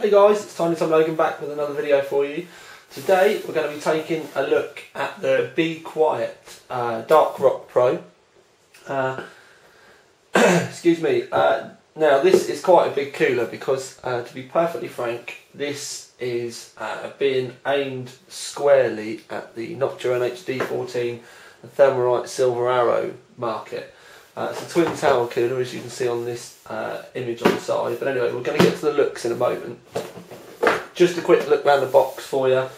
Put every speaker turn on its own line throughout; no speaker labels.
Hey guys, it's Tiny Tom Logan back with another video for you. Today we're going to be taking a look at the Be Quiet Dark Rock Pro. Excuse me. Now this is quite a big cooler because, to be perfectly frank, this is being aimed squarely at the Noctua NH-D14 and Thermalright Silver Arrow market. It's a twin tower cooler, as you can see on this image on the side. But anyway, we're going to get to the looks in a moment. Just a quick look around the box for you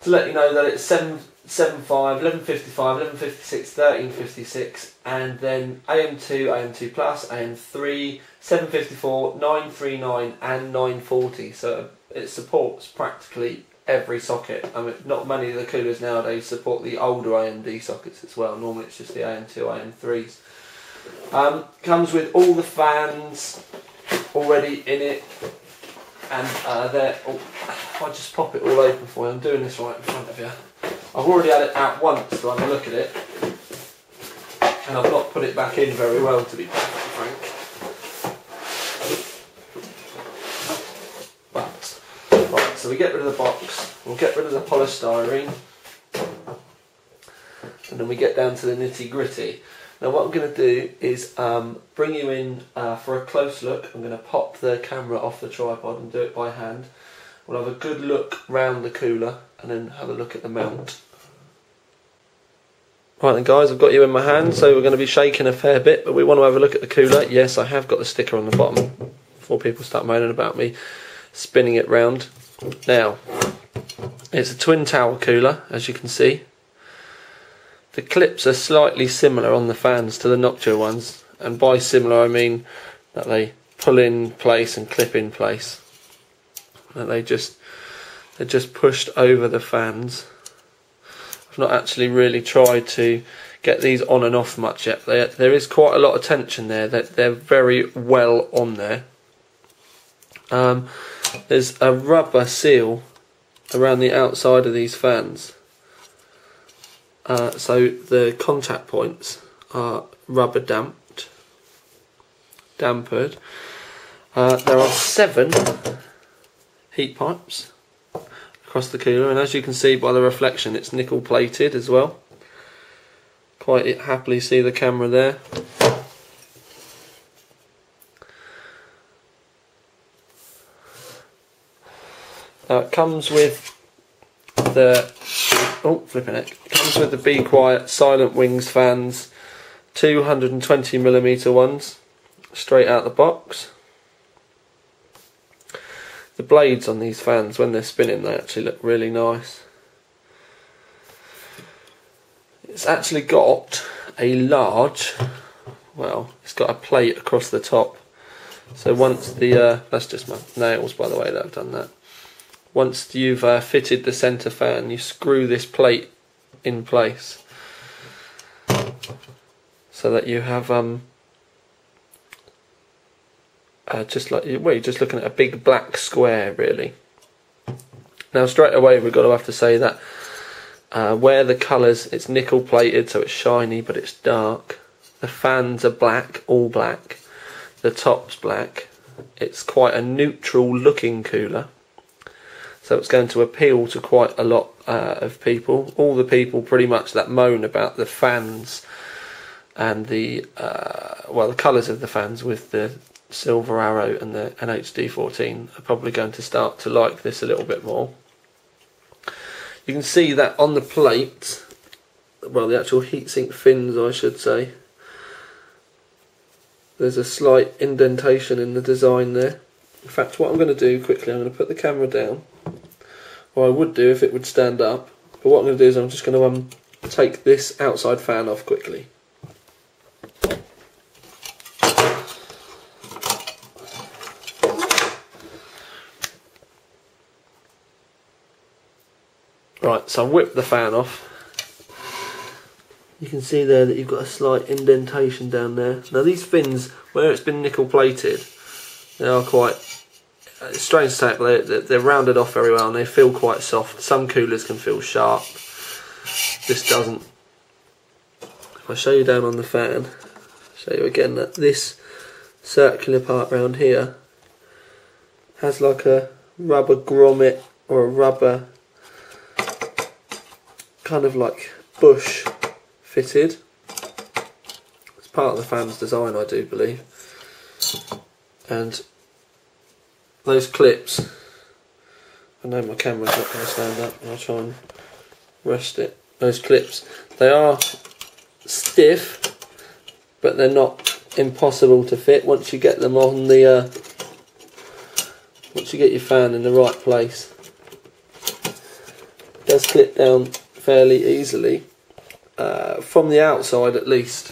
to let you know that it's 775, 1155, 1156, 1356, and then AM2, AM2 Plus, AM3, 754, 939, and 940. So it supports practically every socket. I mean, not many of the coolers nowadays support the older AMD sockets as well. Normally it's just the AM2, AM3s. Comes with all the fans already in it, and they're. Oh, if I just pop it all open for you, I'm doing this right in front of you. I've already had it out once to have a look at it, and I've not put it back in very well, to be perfectly frank. But right, so we get rid of the box, we'll get rid of the polystyrene, and then we get down to the nitty gritty. Now what I'm going to do is bring you in for a close look. I'm going to pop the camera off the tripod and do it by hand. We'll have a good look round the cooler and then have a look at the mount. Right then guys, I've got you in my hand, so we're going to be shaking a fair bit, but we want to have a look at the cooler. Yes, I have got the sticker on the bottom before people start moaning about me spinning it round. Now, it's a twin tower cooler, as you can see. The clips are slightly similar on the fans to the Noctua ones, and by similar I mean that they pull in place and clip in place. And they're just pushed over the fans. I've not actually really tried to get these on and off much yet. There is quite a lot of tension there. They're very well on there. There's a rubber seal around the outside of these fans. So the contact points are rubber dampered. There are 7 heat pipes across the cooler, and as you can see by the reflection, it's nickel plated as well. Quite happily see the camera there. Now it comes with the comes with the Be Quiet Silent Wings fans, 220mm ones, straight out the box. The blades on these fans, when they're spinning, they actually look really nice. It's actually got a large, well, it's got a plate across the top. So once the, that's just my nails by the way that I've done that. Once you've fitted the centre fan, you screw this plate in place so that you have just like, well, you're just looking at a big black square really. Now straight away we've got to have to say that where the colours, it's nickel plated so it's shiny but it's dark. The fans are black, all black. The top's black. It's quite a neutral looking cooler. So it's going to appeal to quite a lot of people. All the people pretty much that moan about the fans and the well, the colours of the fans with the Silver Arrow and the NH-D14 are probably going to start to like this a little bit more. You can see that on the plate, well, the actual heatsink fins I should say, there's a slight indentation in the design there. In fact, what I'm going to do quickly, I'm going to put the camera down, or I would do if it would stand up, but what I'm going to do is I'm just going to take this outside fan off quickly. Right, so I've whipped the fan off. You can see there that you've got a slight indentation down there. Now these fins, where it's been nickel plated, they are quite, it's strange to say, but they're rounded off very well and they feel quite soft. Some coolers can feel sharp, this doesn't. If I show you down on the fan, show you again that this circular part round here has like a rubber grommet or a rubber kind of like bush fitted. It's part of the fan's design, I do believe. And those clips, I know my camera's not going to stand up, I'll try and rest it. Those clips, they are stiff, but they're not impossible to fit once you get them on the once you get your fan in the right place. It does clip down fairly easily, from the outside at least.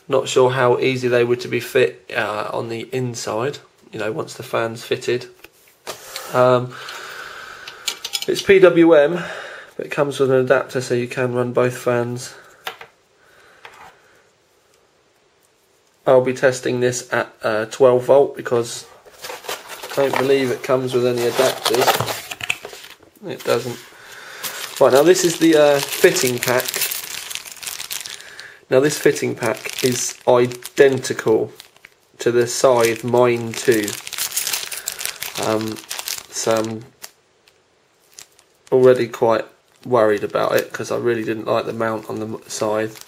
Not sure how easy they were to be fit on the inside, you know, once the fan's fitted. It's PWM, but it comes with an adapter so you can run both fans. I'll be testing this at 12 volt because I don't believe it comes with any adapters. It doesn't. Right, now this is the fitting pack. Now this fitting pack is identical to the Scythe Mine 2. So I'm already quite worried about it because I really didn't like the mount on the Scythe.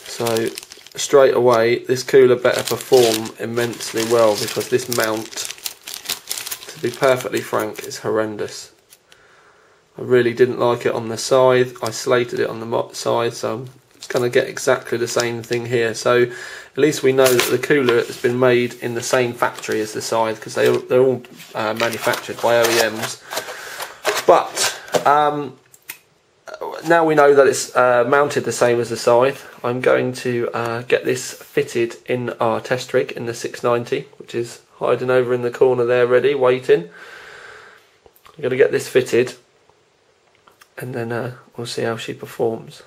So straight away this cooler better perform immensely well because this mount, to be perfectly frank, is horrendous. I really didn't like it on the Scythe. I slated it on the Scythe, so I'm going to get exactly the same thing here. So at least we know that the cooler has been made in the same factory as the Scythe because they're all manufactured by OEMs. But now we know that it's mounted the same as the Scythe, I'm going to get this fitted in our test rig in the 690, which is hiding over in the corner there ready, waiting. I'm going to get this fitted and then we'll see how she performs.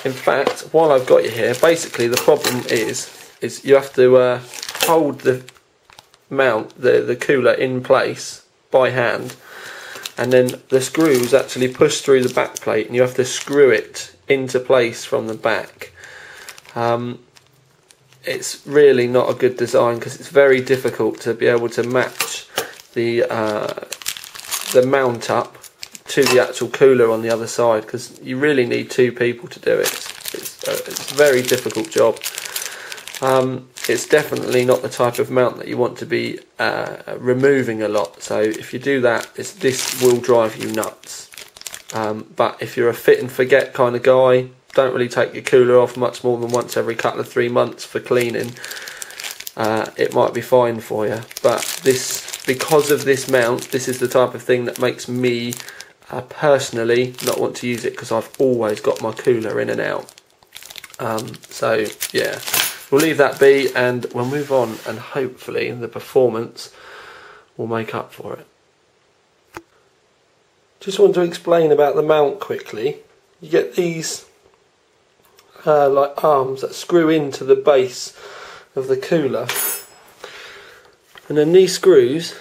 In fact, while I've got you here, basically the problem is you have to hold the mount, the cooler in place by hand, and then the screws actually push through the back plate and you have to screw it into place from the back. It's really not a good design because it's very difficult to be able to match the mount up to the actual cooler on the other side because you really need two people to do it. It's a very difficult job. It's definitely not the type of mount that you want to be removing a lot, so if you do that, this will drive you nuts. But if you're a fit and forget kind of guy, don't really take your cooler off much more than once every couple of 3 months for cleaning, it might be fine for you. But this, because of this mount, this is the type of thing that makes me personally not want to use it because I've always got my cooler in and out. So yeah, we'll leave that be and we'll move on, and hopefully the performance will make up for it. Just want to explain about the mount quickly. You get these like arms that screw into the base of the cooler, and then these screws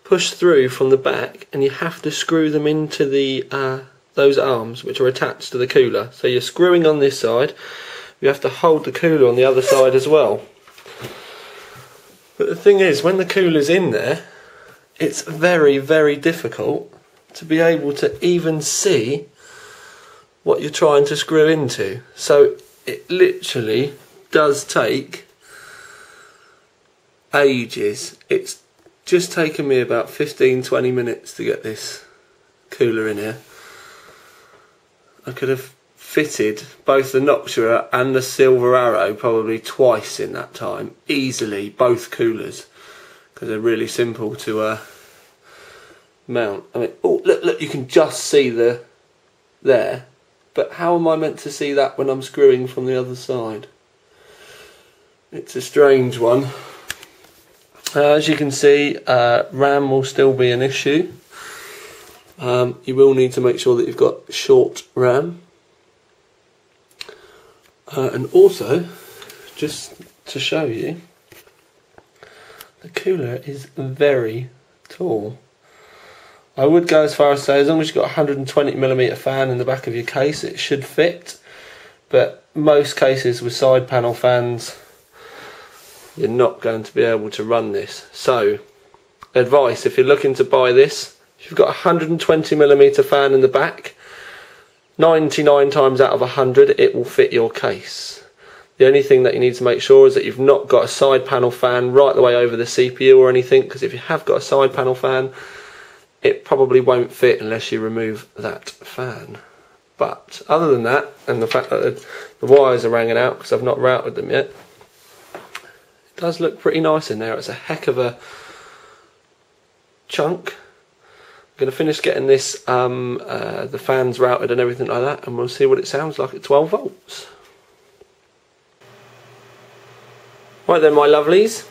push through from the back and you have to screw them into the those arms which are attached to the cooler. So you're screwing on this side, you have to hold the cooler on the other side as well. But the thing is, when the cooler's in there, it's very, very difficult to be able to even see what you're trying to screw into. So it literally does take ages. It's just taken me about 15-20 minutes to get this cooler in here. I could have fitted both the Noctua and the Silver Arrow probably twice in that time, easily, both coolers, because they're really simple to mount. I mean, oh look, you can just see there, but how am I meant to see that when I'm screwing from the other side? It's a strange one. As you can see, RAM will still be an issue. You will need to make sure that you've got short RAM. And also, just to show you, the cooler is very tall. I would go as far as say, as long as you've got a 120mm fan in the back of your case, it should fit. But most cases with side panel fans you're not going to be able to run this. So, advice, if you're looking to buy this, if you've got a 120mm fan in the back, 99 times out of 100 it will fit your case. The only thing that you need to make sure is that you've not got a side panel fan right the way over the CPU or anything, because if you have got a side panel fan, it probably won't fit unless you remove that fan. But other than that, and the fact that the wires are hanging out because I've not routed them yet, it does look pretty nice in there. It's a heck of a chunk. I'm going to finish getting this, the fans routed and everything like that, and we'll see what it sounds like at 12 volts. Right then, my lovelies,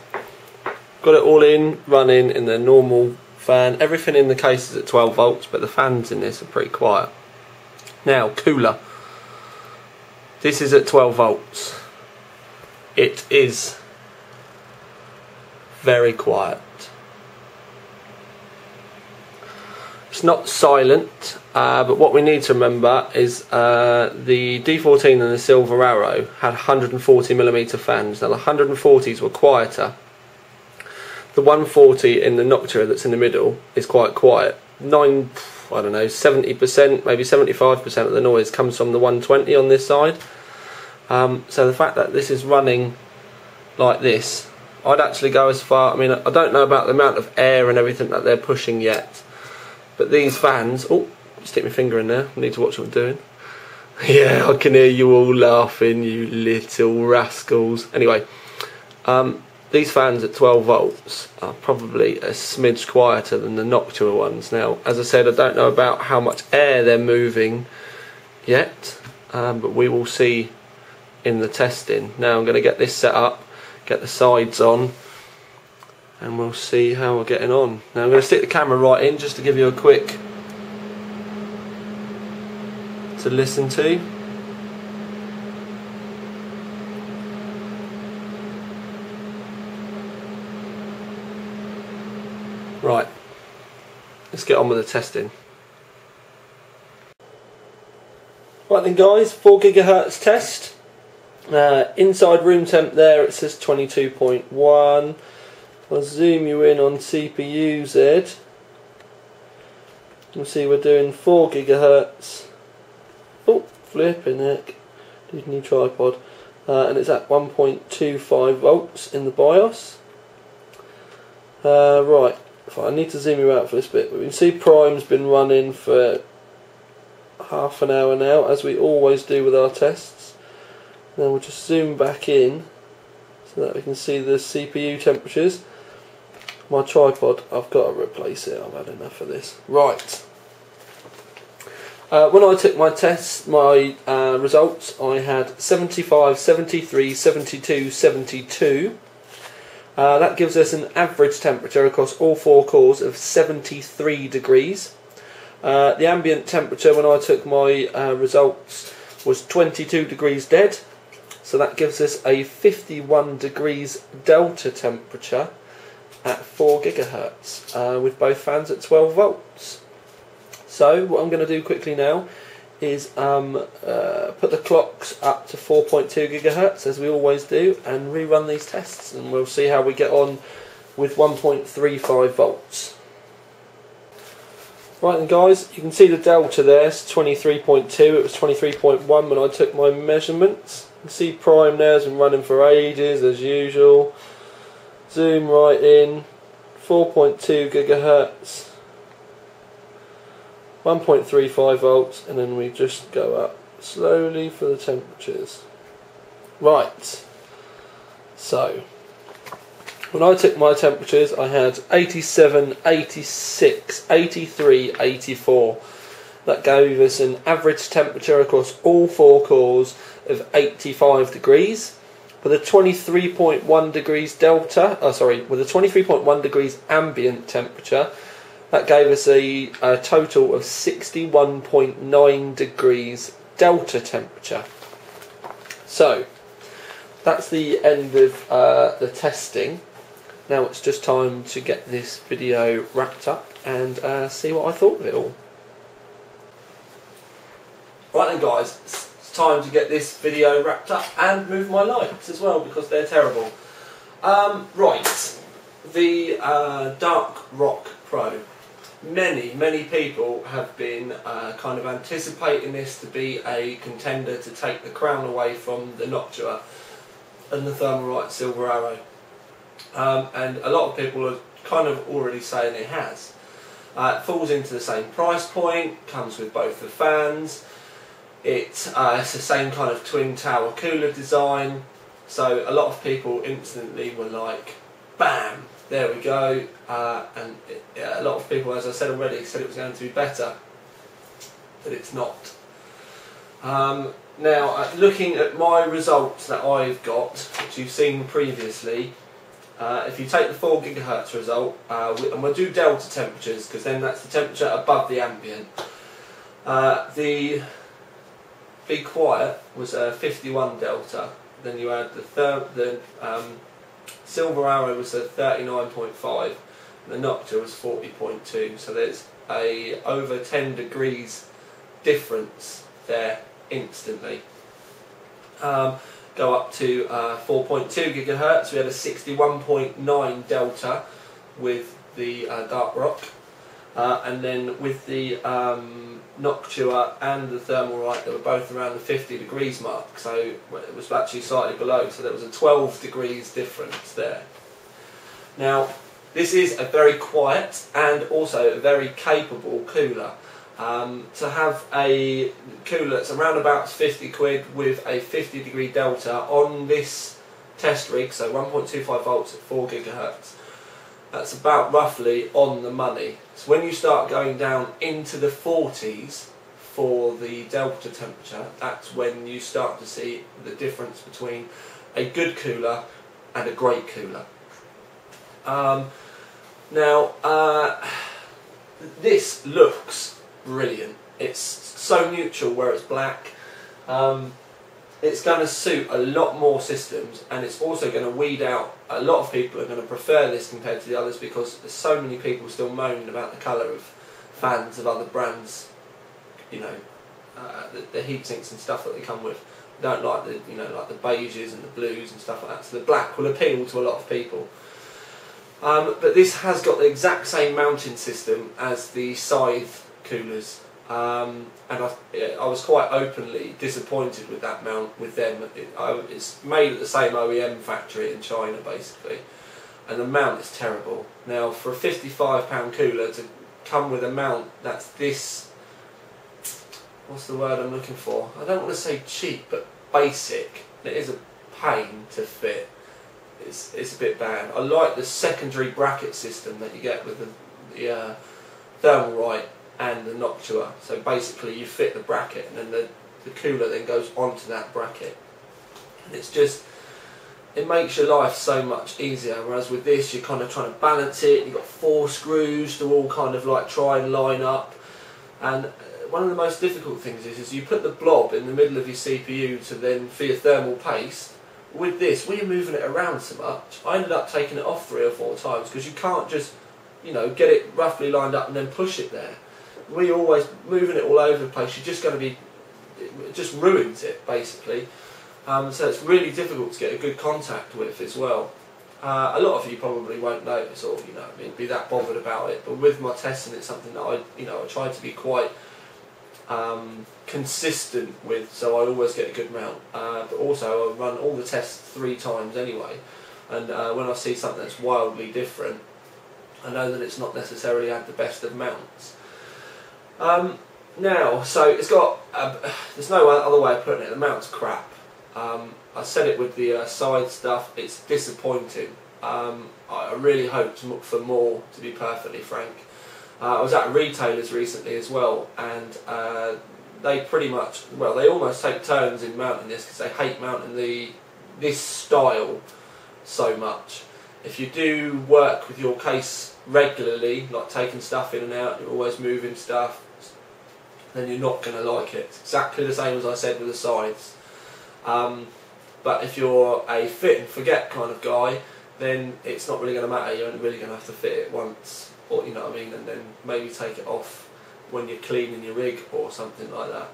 got it all in, running in the normal fan. Everything in the case is at 12 volts, but the fans in this are pretty quiet. Now, cooler. This is at 12 volts. It is very quiet. It's not silent, but what we need to remember is the D14 and the Silver Arrow had 140mm fans. Now the 140s were quieter. The 140 in the Noctua that's in the middle is quite quiet. 70%, maybe 75% of the noise comes from the 120 on this side. So the fact that this is running like this, I'd actually go as far, I mean, I don't know about the amount of air and everything that they're pushing yet, but these fans, oh, stick my finger in there, I need to watch what I'm doing. Yeah, I can hear you all laughing, you little rascals. Anyway, these fans at 12 volts are probably a smidge quieter than the Noctua ones. Now, as I said, I don't know about how much air they're moving yet, but we will see in the testing. Now I'm going to get this set up, get the sides on, and we'll see how we're getting on. Now I'm going to stick the camera right in just to give you a quick to listen to. Right, let's get on with the testing. Right then guys, 4 GHz test. Inside room temp there it says 22.1. I'll zoom you in on CPU Z. You'll see we're doing 4 GHz. Oh, flipping heck. Need a new tripod. And it's at 1.25 volts in the BIOS. Right, I need to zoom you out for this bit. But we can see Prime's been running for half an hour now, as we always do with our tests. Now we'll just zoom back in so that we can see the CPU temperatures. My tripod, I've got to replace it, I've had enough of this. Right. When I took my tests, my results, I had 75, 73, 72, 72. That gives us an average temperature across all 4 cores of 73 degrees. The ambient temperature when I took my results was 22 degrees dead. So that gives us a 51 degrees delta temperature at 4 GHz with both fans at 12 volts. So what I'm going to do quickly now is put the clocks up to 4.2 GHz as we always do and rerun these tests, and we'll see how we get on with 1.35 volts. Right then guys, you can see the delta there, it's 23.2, it was 23.1 when I took my measurements. You can see Prime there has been running for ages as usual. Zoom right in, 4.2 GHz, 1.35 volts, and then we just go up slowly for the temperatures. Right, so when I took my temperatures I had 87, 86, 83, 84. That gave us an average temperature across all 4 cores of 85 degrees. With a 23.1 degrees delta, with a 23.1 degrees ambient temperature, that gave us a total of 61.9 degrees delta temperature. So that's the end of the testing. Now it's just time to get this video wrapped up and see what I thought of it all. Right then guys, it's time to get this video wrapped up and move my lights as well because they're terrible. Right, the Dark Rock Pro. Many people have been kind of anticipating this to be a contender to take the crown away from the Noctua and the Thermalright Silver Arrow. And a lot of people are kind of already saying it has. It falls into the same price point, comes with both the fans. It's the same kind of twin tower cooler design. So a lot of people instantly were like, bam, there we go. And a lot of people, as I said already, said it was going to be better, but it's not. Now, looking at my results that I've got, which you've seen previously, if you take the 4 GHz result, and we'll do delta temperatures, because then that's the temperature above the ambient. The Be Quiet was 51 delta. Then you had the Silver Arrow was 39.5, and the Noctua was 40.2. So there's a over 10 degrees difference there instantly. Go up to 4.2 GHz. We had a 61.9 delta with the Dark Rock, and then with the Noctua and the Thermalright, they were both around the 50 degrees mark, so it was actually slightly below, so there was a 12 degrees difference there. Now, this is a very quiet and also a very capable cooler. To have a cooler that's around about 50 quid with a 50 degree delta on this test rig, so 1.25 volts at 4 GHz, that's about roughly on the money. So when you start going down into the 40s for the delta temperature, that's when you start to see the difference between a good cooler and a great cooler. This looks brilliant. It's so neutral where it's black. It's going to suit a lot more systems, and it's also going to weed out a lot of people are going to prefer this compared to the others, because there's so many people still moaning about the colour of fans of other brands, you know, the heat sinks and stuff that they come with. They don't like the, you know, like the beiges and the blues and stuff like that, so the black will appeal to a lot of people. But this has got the exact same mounting system as the Scythe coolers. And I was quite openly disappointed with that mount with them. It's made at the same OEM factory in China basically, and the mount is terrible. Now, for a £55 cooler to come with a mount that's this, what's the word I'm looking for? I don't want to say cheap, but basic. It is a pain to fit. It's a bit bad. I like the secondary bracket system that you get with the Thermalright and the Noctua. So basically you fit the bracket and then the cooler then goes onto that bracket. And it's just, it makes your life so much easier, whereas with this you're kind of trying to balance it, you've got 4 screws to all kind of like try and line up, and one of the most difficult things is you put the blob in the middle of your CPU to then for your thermal paste. With this, when you're moving it around so much, I ended up taking it off 3 or 4 times, because you can't just, you know, get it roughly lined up and then push it there. When you're always moving it all over the place, you're just going to be, it just ruins it basically. So it's really difficult to get a good contact with as well. A lot of you probably won't notice, or you know, be that bothered about it. But with my testing, it's something that I try to be quite consistent with, so I always get a good mount. But also, I run all the tests 3 times anyway, and when I see something that's wildly different, I know that it's not necessarily had the best of mounts. Now, so it's got, there's no other way of putting it, the mount's crap. I said it with the side stuff, it's disappointing. I really hoped for more, to be perfectly frank. I was at retailers recently as well, and they pretty much, well, they almost take turns in mounting this, because they hate mounting this style so much. If you do work with your case regularly, like taking stuff in and out, you're always moving stuff, then you're not going to like it. It's exactly the same as I said with the sides. But if you're a fit and forget kind of guy, then it's not really going to matter. You're only really going to have to fit it once, or you know what I mean, and then maybe take it off when you're cleaning your rig or something like that.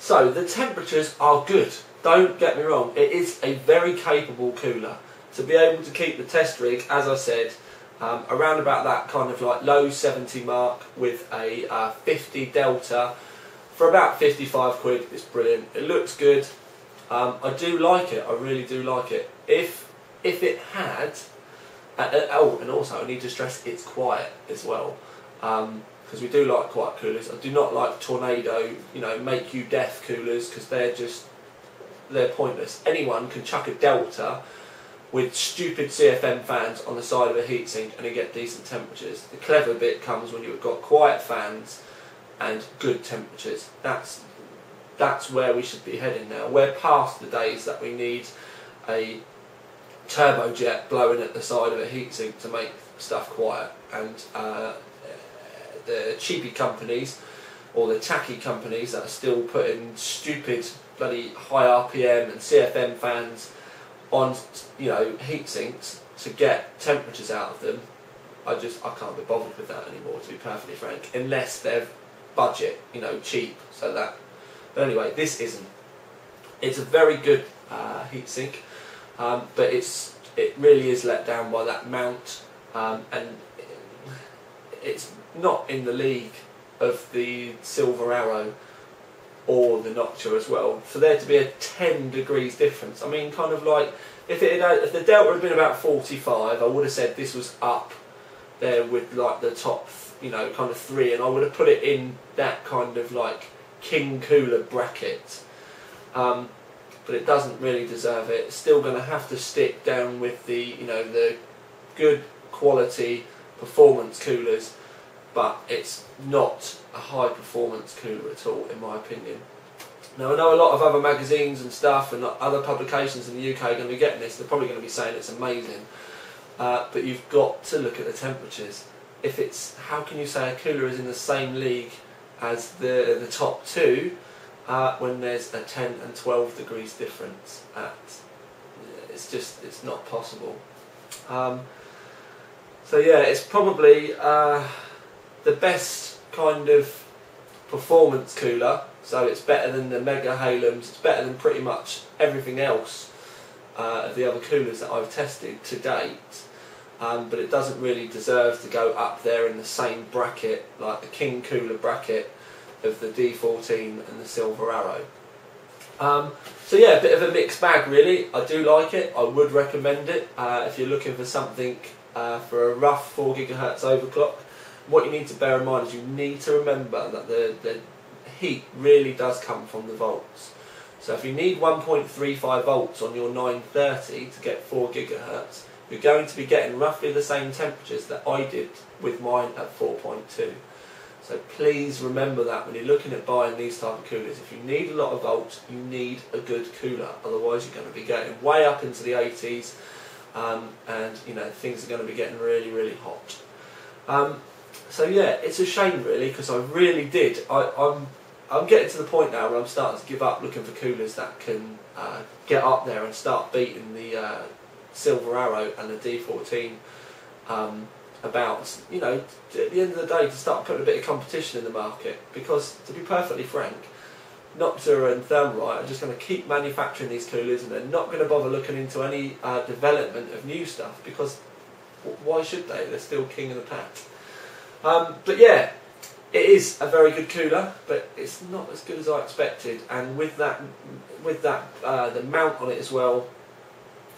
So the temperatures are good, don't get me wrong, it is a very capable cooler. To be able to keep the test rig, as I said, around about that kind of like low 70 mark with a 50 Delta for about 55 quid, it's brilliant. It looks good. I do like it, I really do like it. If it had, oh, and also I need to stress it's quiet as well, because we do like quiet coolers. I do not like tornado, you know, make you death coolers, because they're pointless. Anyone can chuck a Delta with stupid CFM fans on the side of a heatsink and you get decent temperatures. The clever bit comes when you've got quiet fans and good temperatures. That's where we should be heading now. We're past the days that we need a turbojet blowing at the side of a heatsink to make stuff quiet, and the cheapy companies or the tacky companies that are still putting stupid bloody high RPM and CFM fans on, you know, heat sinks to get temperatures out of them. I can't be bothered with that anymore, to be perfectly frank, unless they're budget, you know, cheap. So that, but anyway, this isn't. It's a very good heatsink, but it really is let down by that mount, and it's not in the league of the Silver Arrow or the Noctua as well. For there to be a 10 degrees difference, I mean, kind of like if the Delta had been about 45, I would have said this was up there with like the top, you know, kind of 3, and I would have put it in that kind of like king cooler bracket. But it doesn't really deserve it. It's still going to have to stick down with the, you know, the good quality performance coolers, but it's not a high performance cooler at all, in my opinion. Now I know a lot of other magazines and stuff and other publications in the UK are going to be getting this. They're probably going to be saying it's amazing, but you've got to look at the temperatures. If it's, how can you say a cooler is in the same league as the top two when there's a 10 and 12 degrees difference? It's not possible. So yeah, it's probably the best kind of performance cooler. So it's better than the Mega Halums, it's better than pretty much everything else of the other coolers that I've tested to date. But it doesn't really deserve to go up there in the same bracket, like the King Cooler bracket of the D14 and the Silver Arrow. So yeah, a bit of a mixed bag really. I do like it, I would recommend it if you're looking for something for a rough 4 GHz overclock. What you need to bear in mind is you need to remember that the heat really does come from the volts. So if you need 1.35 volts on your 930 to get 4 GHz, you're going to be getting roughly the same temperatures that I did with mine at 4.2. So please remember that when you're looking at buying these type of coolers. If you need a lot of volts, you need a good cooler. Otherwise you're going to be getting way up into the 80s, and you know, things are going to be getting really, really hot. So yeah, it's a shame really, because I really did. I'm getting to the point now where I'm starting to give up looking for coolers that can get up there and start beating the Silver Arrow and the D14 about, you know, at the end of the day, to start putting a bit of competition in the market. Because to be perfectly frank, Noctua and Thermalright are just going to keep manufacturing these coolers, and they're not going to bother looking into any development of new stuff, because why should they? They're still king of the pack. But yeah, it is a very good cooler, but it's not as good as I expected. And with that, the mount on it as well,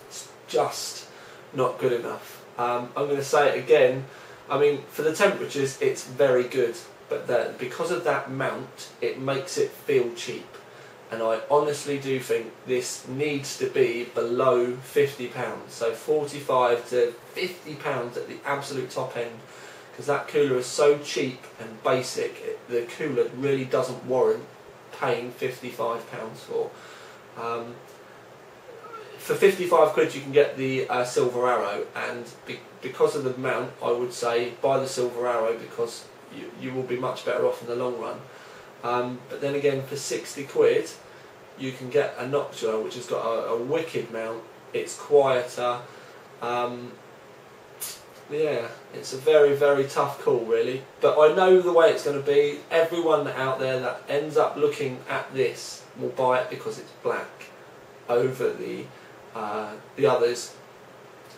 it's just not good enough. I'm going to say it again. I mean, for the temperatures, it's very good, but because of that mount, it makes it feel cheap. And I honestly do think this needs to be below £50, so 45 to £50 at the absolute top end. Because that cooler is so cheap and basic, the cooler really doesn't warrant paying £55 for. For 55 quid you can get the Silver Arrow, and because of the mount I would say buy the Silver Arrow, because you will be much better off in the long run. But then again, for 60 quid you can get a Noctua which has got a wicked mount, it's quieter, Yeah, it's a very, very tough call, really. But I know the way it's going to be. Everyone out there that ends up looking at this will buy it because it's black over the others,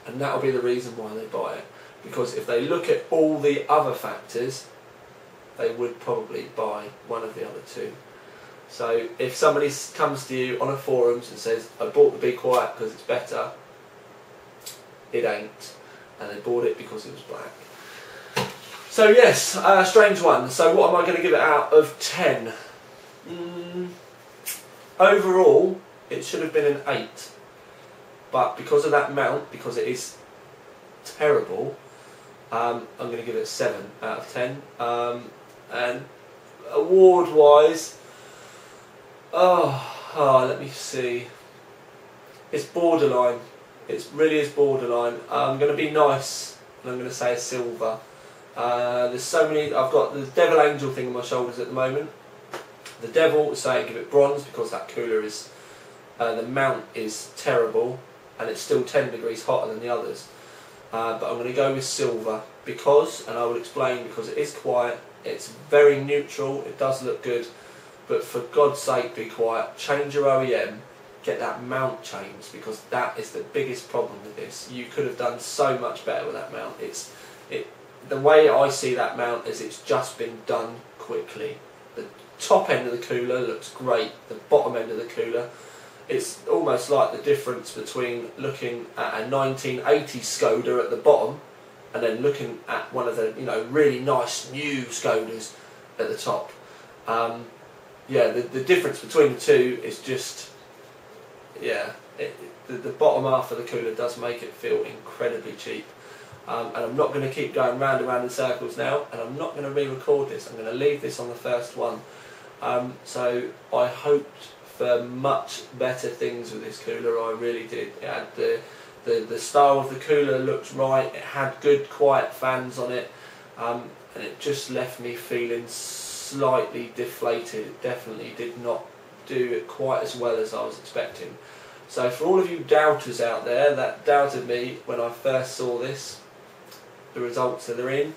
and that'll be the reason why they buy it. Because if they look at all the other factors, they would probably buy one of the other two. So if somebody comes to you on a forums and says, I bought the Be Quiet because it's better, it ain't. And they bought it because it was black. So yes, strange one. So what am I going to give it out of 10? Overall, it should have been an 8. But because of that mount, because it is terrible, I'm going to give it a 7 out of 10. And award-wise, let me see. It's borderline. It really is borderline. I'm going to be nice, and I'm going to say a silver. There's so many. I've got the Devil Angel thing on my shoulders at the moment. The Devil, say give it bronze because that cooler is, the mount is terrible, and it's still 10 degrees hotter than the others. But I'm going to go with silver because, and I will explain, because it is quiet. It's very neutral. It does look good, but for God's sake, Be Quiet. Change your OEM. Get that mount changed, because that is the biggest problem with this. You could have done so much better with that mount. The way I see that mount is it's just been done quickly. The top end of the cooler looks great. The bottom end of the cooler, it's almost like the difference between looking at a 1980 Skoda at the bottom and then looking at one of the really nice new Skodas at the top. Yeah, the difference between the two is just, yeah, the bottom half of the cooler does make it feel incredibly cheap. And I'm not going to keep going round and round in circles now, and I'm not going to re-record this. I'm going to leave this on the first one. So I hoped for much better things with this cooler. I really did. It had the style of the cooler looked right. It had good quiet fans on it, and it just left me feeling slightly deflated. It definitely did not do it quite as well as I was expecting. So for all of you doubters out there that doubted me when I first saw this, the results are in.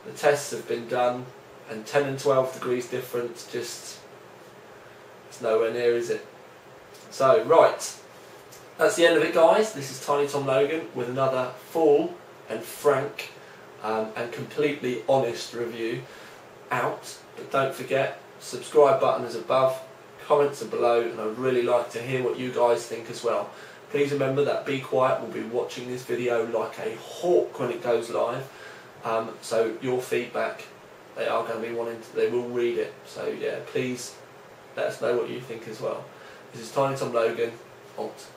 The tests have been done, and 10 and 12 degrees difference, just, it's nowhere near, is it? So right, that's the end of it, guys. This is Tiny Tom Logan with another full and frank and completely honest review out. But don't forget, subscribe button is above, comments are below, and I'd really like to hear what you guys think as well. Please remember that Be Quiet will be watching this video like a hawk when it goes live. So your feedback, they are going to be they will read it. So yeah, please let us know what you think as well. This is Tiny Tom Logan, Alt.